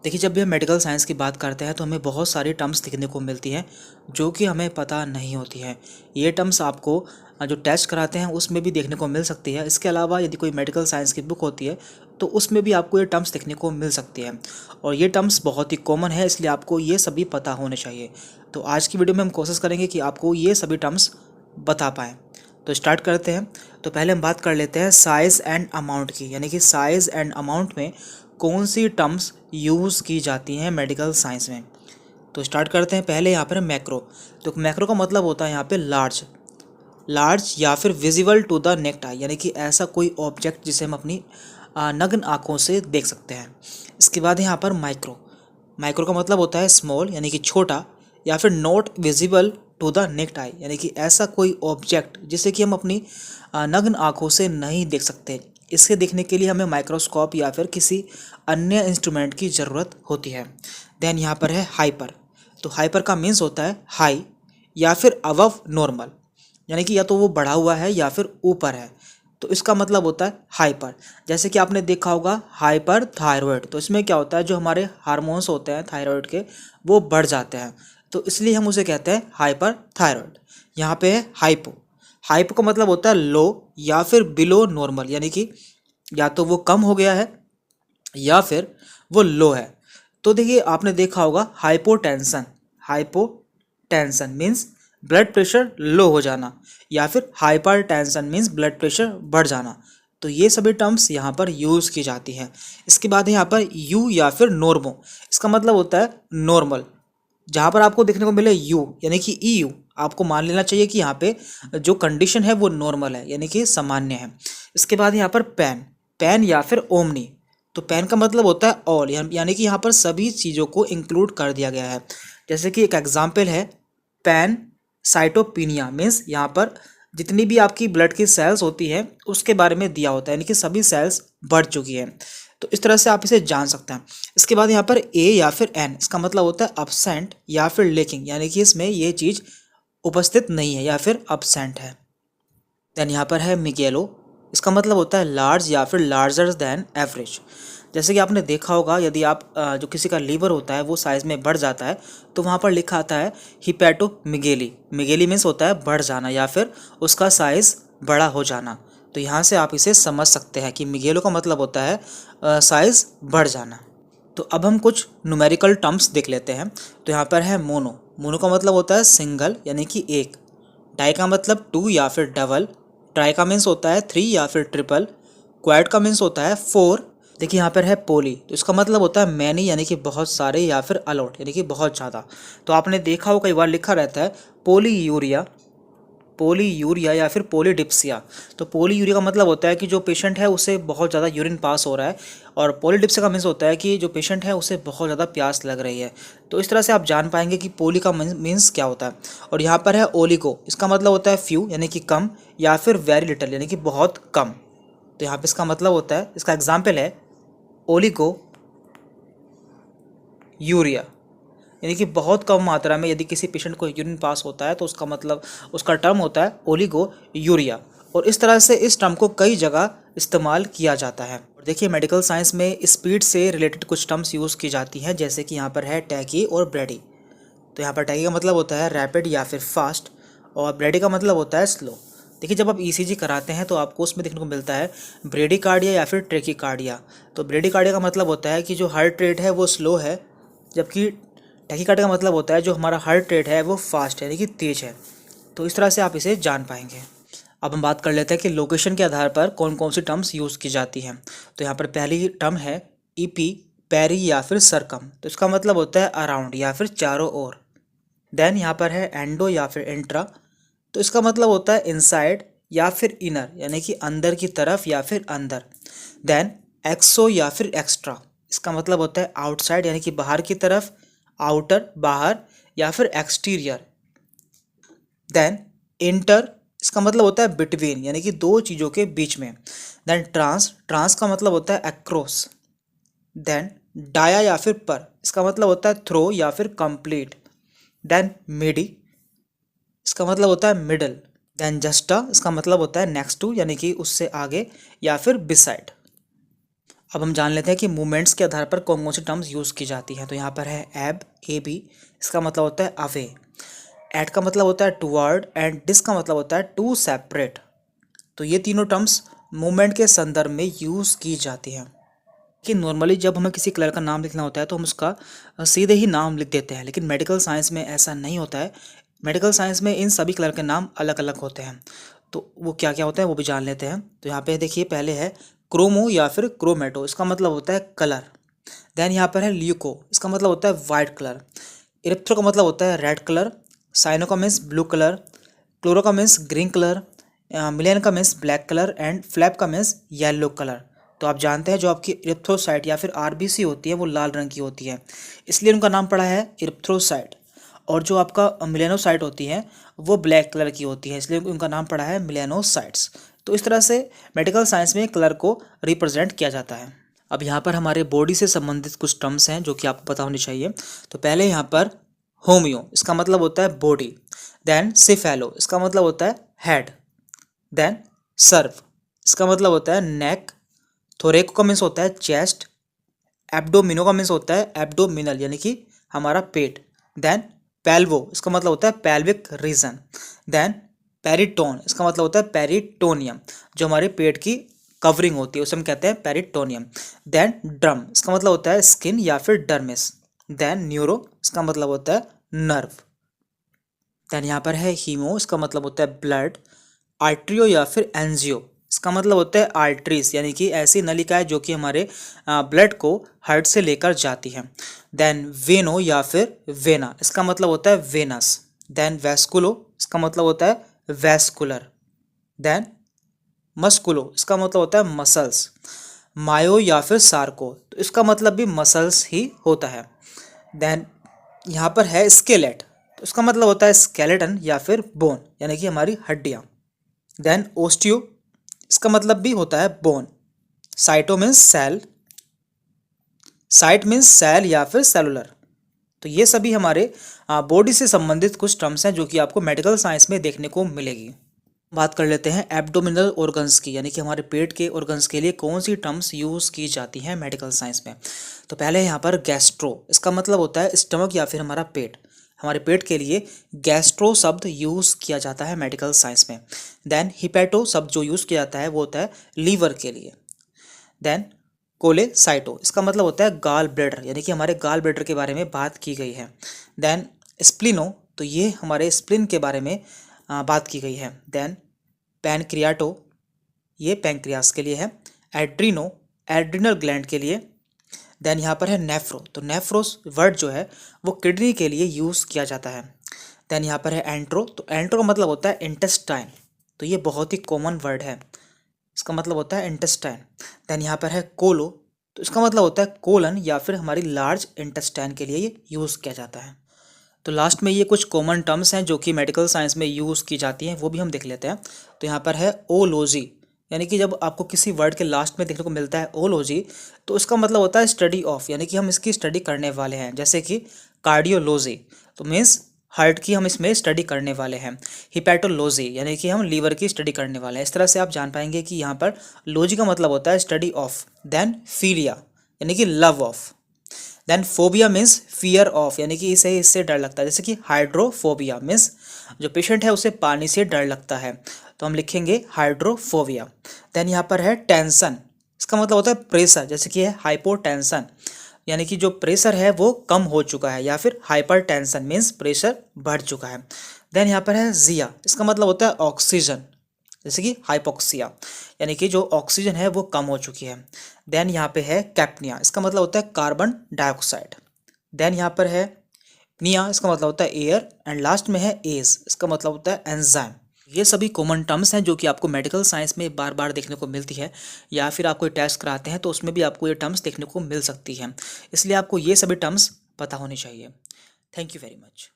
देखिए, जब भी हम मेडिकल साइंस की बात करते हैं तो हमें बहुत सारी टर्म्स देखने को मिलती हैं जो कि हमें पता नहीं होती हैं। ये टर्म्स आपको जो टेस्ट कराते हैं उसमें भी देखने को मिल सकती है। इसके अलावा यदि कोई मेडिकल साइंस की बुक होती है तो उसमें भी आपको ये टर्म्स देखने को मिल सकती है और ये टर्म्स बहुत ही कॉमन है, इसलिए आपको ये सभी पता होने चाहिए। तो आज की वीडियो में हम कोशिश करेंगे कि आपको ये सभी टर्म्स बता पाएँ। तो स्टार्ट करते हैं। तो पहले हम बात कर लेते हैं साइज़ एंड अमाउंट की, यानी कि साइज़ एंड अमाउंट में कौन सी टर्म्स यूज़ की जाती हैं मेडिकल साइंस में। तो स्टार्ट करते हैं। पहले यहाँ पर मैक्रो। तो मैक्रो का मतलब होता है यहाँ पे लार्ज, लार्ज या फिर visible to the naked eye, यानी कि ऐसा कोई ऑब्जेक्ट जिसे हम अपनी नग्न आँखों से देख सकते हैं। इसके बाद यहाँ पर माइक्रो। माइक्रो का मतलब होता है स्मॉल, यानी कि छोटा, या फिर not visible to the naked eye, यानी कि ऐसा कोई ऑब्जेक्ट जिसे कि हम अपनी नग्न आँखों से नहीं देख सकते। इसके देखने के लिए हमें माइक्रोस्कोप या फिर किसी अन्य इंस्ट्रूमेंट की ज़रूरत होती है। देन यहाँ पर है हाइपर। तो हाइपर का मीन्स होता है हाई या फिर अबव नॉर्मल, यानी कि या तो वो बढ़ा हुआ है या फिर ऊपर है। तो इसका मतलब होता है हाइपर। जैसे कि आपने देखा होगा हाइपर थायराइड, तो इसमें क्या होता है, जो हमारे हार्मोन्स होते हैं थायराइड के वो बढ़ जाते हैं, तो इसलिए हम उसे कहते हैं हाइपर थायराइड। यहाँ पे है हाइपो। हाइपो का मतलब होता है लो या फिर बिलो नॉर्मल, यानी कि या तो वो कम हो गया है या फिर वो लो है। तो देखिए, आपने देखा होगा hypotension. Hypotension means blood pressure low हो जाना, या फिर hyper tension means blood pressure बढ़ जाना। तो ये सभी टर्म्स यहाँ पर यूज़ की जाती हैं। इसके बाद यहाँ पर यू या फिर नॉर्मो। इसका मतलब होता है नॉर्मल। जहाँ पर आपको देखने को मिले यू यानी कि ई यू, आपको मान लेना चाहिए कि यहाँ पे जो कंडीशन है वो नॉर्मल है, यानी कि सामान्य है। इसके बाद यहाँ पर पेन। पेन या फिर ओमनी। तो पेन का मतलब होता है ऑल, यानी कि यहाँ पर सभी चीज़ों को इंक्लूड कर दिया गया है। जैसे कि एक एग्जाम्पल है पैन साइटोपिनिया, मीन्स यहाँ पर जितनी भी आपकी ब्लड की सेल्स होती है उसके बारे में दिया होता है, यानी कि सभी सेल्स बढ़ चुकी है। तो इस तरह से आप इसे जान सकते हैं। इसके बाद यहाँ पर ए या फिर एन, इसका मतलब होता है absent या फिर lacking, यानी कि इसमें ये चीज़ उपस्थित नहीं है या फिर absent है। देन यहाँ पर है मिगेलो। इसका मतलब होता है लार्ज या फिर लार्जर देन एवरेज। जैसे कि आपने देखा होगा, यदि आप जो किसी का लीवर होता है वो साइज़ में बढ़ जाता है तो वहाँ पर लिखा आता है हिपैटो मिगेली। मिगेली मीन्स होता है बढ़ जाना या फिर उसका साइज़ बड़ा हो जाना। तो यहाँ से आप इसे समझ सकते हैं कि मिगेलो का मतलब होता है साइज़ बढ़ जाना। तो अब हम कुछ न्यूमेरिकल टर्म्स देख लेते हैं। तो यहाँ पर है मोनो। मोनो का मतलब होता है सिंगल, यानी कि एक। डाई का मतलब टू या फिर डबल। ट्राई का मीन्स होता है थ्री या फिर ट्रिपल। क्वाड का मीन्स होता है फोर। देखिए यहाँ पर है पोली, तो इसका मतलब होता है मैनी, यानी कि बहुत सारे, या फिर अलॉट, यानी कि बहुत ज़्यादा। तो आपने देखा हो कई बार लिखा रहता है पोली यूरिया, पोली यूरिया या फिर पोलीडिप्सिया। तो पोली यूरिया का मतलब होता है कि जो पेशेंट है उसे बहुत ज़्यादा यूरिन पास हो रहा है, और पोलीडिप्सिया का मीन्स होता है कि जो पेशेंट है उसे बहुत ज़्यादा प्यास लग रही है। तो इस तरह से आप जान पाएंगे कि पोली का मीन्स क्या होता है। और यहाँ पर है ओलिगो। इसका मतलब होता है फ्यू, यानी कि कम, या फिर वेरी लिटल, यानी कि बहुत कम। तो यहाँ पर इसका मतलब होता है, इसका एग्जाम्पल है ओलिगो यूरिया, यानी कि बहुत कम मात्रा में यदि किसी पेशेंट को यूरिन पास होता है तो उसका मतलब, उसका टर्म होता है ओलिगो यूरिया। और इस तरह से इस टर्म को कई जगह इस्तेमाल किया जाता है। और देखिए, मेडिकल साइंस में स्पीड से रिलेटेड कुछ टर्म्स यूज़ की जाती हैं, जैसे कि यहाँ पर है टैकी और ब्रेडी। तो यहाँ पर टैकी का मतलब होता है रैपिड या फिर फास्ट, और ब्रेडी का मतलब होता है स्लो। देखिए, जब आप ईसीजी कराते हैं तो आपको उसमें देखने को मिलता है ब्रेडिकार्डिया या फिर ट्रेकिकार्डिया। तो ब्रेडिकार्डिया का मतलब होता है कि जो हार्ट रेट है वो स्लो है, जबकि टैकीकार्डिया का मतलब होता है जो हमारा हार्ट रेट है वो फास्ट है, यानी कि तेज है। तो इस तरह से आप इसे जान पाएंगे। अब हम बात कर लेते हैं कि लोकेशन के आधार पर कौन कौन सी टर्म्स यूज़ की जाती हैं। तो यहाँ पर पहली टर्म है ईपी, पेरी या फिर सरकम। तो इसका मतलब होता है अराउंड या फिर चारों ओर। देन यहाँ पर है एंडो या फिर एंट्रा। तो इसका मतलब होता है इनसाइड या फिर इनर, यानी कि अंदर की तरफ या फिर अंदर। देन एक्सो या फिर एक्स्ट्रा। इसका मतलब होता है आउटसाइड, यानी कि बाहर की तरफ, आउटर बाहर, या फिर एक्सटीरियर। देन इंटर, इसका मतलब होता है बिटवीन, यानी कि दो चीज़ों के बीच में। देन ट्रांस, ट्रांस का मतलब होता है अक्रॉस। देन डाया या फिर पर, इसका मतलब होता है थ्रो या फिर कंप्लीट। देन मिडी, इसका मतलब होता है मिडल। देन जस्टा, इसका मतलब होता है नेक्स्ट टू, यानी कि उससे आगे या फिर बिसाइड। अब हम जान लेते हैं कि मूवमेंट्स के आधार पर कौन कौन सी टर्म्स यूज़ की जाती हैं। तो यहाँ पर है एब, ए बी, इसका मतलब होता है अवे। एट का मतलब होता है टुवर्ड एंड डिस का मतलब होता है टू सेपरेट। तो ये तीनों टर्म्स मूवमेंट के संदर्भ में यूज़ की जाती हैं। कि नॉर्मली जब हमें किसी कलर का नाम लिखना होता है तो हम उसका सीधे ही नाम लिख देते हैं, लेकिन मेडिकल साइंस में ऐसा नहीं होता है। मेडिकल साइंस में इन सभी कलर के नाम अलग अलग होते हैं। तो वो क्या क्या होता है वो भी जान लेते हैं। तो यहाँ पे देखिए, पहले है क्रोमो या फिर क्रोमेटो, इसका मतलब होता है कलर। देन यहाँ पर है ल्यूको, इसका मतलब होता है वाइट कलर। इरिथ्रो का मतलब होता है रेड कलर। साइनो का मीन्स ब्लू कलर। क्लोरो का मीन्स ग्रीन कलर। मिलियन का means black colour and flap का मीन्स येलो कलर। तो आप जानते हैं जो आपकी इरिथ्रोसाइट या फिर आरबीसी होती है वो लाल रंग की होती है, इसलिए उनका नाम पड़ा है इरिथ्रोसाइट। और जो आपका मिलेनोसाइट होती है वो ब्लैक कलर की होती है, इसलिए उनका नाम पड़ा है मिलेनोसाइट्स। तो इस तरह से मेडिकल साइंस में कलर को रिप्रेजेंट किया जाता है। अब यहाँ पर हमारे बॉडी से संबंधित कुछ टर्म्स हैं जो कि आपको पता होनी चाहिए। तो पहले यहाँ पर होमियो, इसका मतलब होता है बॉडी। देन सिफेलो, इसका मतलब होता है हेड। देन सर्व, इसका मतलब होता है नेक। थोरेको का मीन्स होता है चेस्ट। एब्डोमिनो का मीन्स होता है एब्डोमिनल यानी कि हमारा पेट। देन पेल्वो, इसका मतलब होता है पेल्विक रीजन। देन पेरिटोन, इसका मतलब होता है पेरिटोनियम, जो हमारे पेट की कवरिंग होती है उसे हम कहते हैं पेरिटोनियम। देन ड्रम, इसका मतलब होता है स्किन या फिर डर्मिस। देन न्यूरो, इसका मतलब होता है नर्व। देन यहाँ पर है हीमो, इसका मतलब होता है ब्लड। आर्ट्रियो या फिर एंजियो, इसका मतलब होता है आर्टरीज यानी कि ऐसी नलिकाएं जो कि हमारे ब्लड को हार्ट से लेकर जाती हैं। देन वेनो या फिर वेना, इसका मतलब होता है वेनस। देन वेस्कुलो, इसका मतलब होता है वेस्कुलर। देन मस्कुलो, इसका मतलब होता है मसल्स। मायो या फिर सार्को, तो इसका मतलब भी मसल्स ही होता है। देन यहाँ पर है स्केलेट, तो इसका मतलब होता है स्केलेटन या फिर बोन यानी कि हमारी हड्डियाँ। देन ओस्टियो, इसका मतलब भी होता है bone. Cyto means cell. Cyte means cell या फिर सेलुलर। तो ये सभी हमारे बॉडी से संबंधित कुछ टर्म्स हैं जो कि आपको मेडिकल साइंस में देखने को मिलेगी। बात कर लेते हैं एब्डोमिनल ऑर्गन्स की, यानी कि हमारे पेट के ऑर्गन्स के लिए कौन सी टर्म्स यूज़ की जाती हैं मेडिकल साइंस में। तो पहले यहाँ पर गैस्ट्रो, इसका मतलब होता है स्टमक या फिर हमारा पेट। हमारे पेट के लिए गैस्ट्रो शब्द यूज़ किया जाता है मेडिकल साइंस में। देन हिपैटो शब्द जो यूज़ किया जाता है वो होता है लीवर के लिए। देन कोलेसाइटो, इसका मतलब होता है गाल ब्लैडर यानी कि हमारे गाल ब्लैडर के बारे में बात की गई है। देन स्प्लिनो, तो ये हमारे स्प्लिन के बारे में बात की गई है। देन पैनक्रियाटो, ये पैंक्रियास के लिए है। एड्रीनो, एड्रिनल ग्लैंड के लिए। देन यहाँ पर है नेफ्रो, तो नेफ्रोस वर्ड जो है वो किडनी के लिए यूज़ किया जाता है। देन यहाँ पर है एंट्रो, तो एंट्रो का मतलब होता है इंटेस्टाइन, तो ये बहुत ही कॉमन वर्ड है, इसका मतलब होता है इंटेस्टाइन। देन यहाँ पर है कोलो, तो इसका मतलब होता है कोलन या फिर हमारी लार्ज इंटेस्टाइन के लिए ये यूज़ किया जाता है। तो लास्ट में ये कुछ कॉमन टर्म्स हैं जो कि मेडिकल साइंस में यूज़ की जाती हैं, वो भी हम देख लेते हैं। तो यहाँ पर है ओलॉजी, यानी कि जब आपको किसी वर्ड के लास्ट में देखने को मिलता है ओलॉजी, तो इसका मतलब होता है स्टडी ऑफ, यानी कि हम इसकी स्टडी करने वाले हैं। जैसे कि कार्डियोलॉजी, तो मीन्स हार्ट की हम इसमें स्टडी करने वाले हैं। हिपैटोलॉजी यानी कि हम लीवर की स्टडी करने वाले हैं। इस तरह से आप जान पाएंगे कि यहाँ पर लॉजी का मतलब होता है स्टडी ऑफ। देन फिलिया यानी कि love of. Then phobia means fear of, यानी कि इससे डर लगता है। जैसे कि हाइड्रोफोबिया मीन्स जो पेशेंट है उसे पानी से डर लगता है, तो हम लिखेंगे हाइड्रोफोबिया। देन यहाँ पर है टेंशन, इसका मतलब होता है प्रेशर, जैसे कि है हाइपोटेंशन, यानी कि जो प्रेशर है वो कम हो चुका है, या फिर हाइपर टेंशन मीन्स प्रेशर बढ़ चुका है। देन यहाँ पर है जिया, इसका मतलब होता है ऑक्सीजन, जैसे कि हाइपोक्सिया, यानी कि जो ऑक्सीजन है वो कम हो चुकी है। देन यहाँ पे है कैप्निया, इसका मतलब होता है कार्बन डाइऑक्साइड। देन यहाँ पर है निया, इसका मतलब होता है एयर। एंड लास्ट में है एज, इसका मतलब होता है एंजाइम। ये सभी कॉमन टर्म्स हैं जो कि आपको मेडिकल साइंस में बार बार देखने को मिलती है, या फिर आप कोई टेस्ट कराते हैं तो उसमें भी आपको ये टर्म्स देखने को मिल सकती हैं, इसलिए आपको ये सभी टर्म्स पता होनी चाहिए। Thank you very much.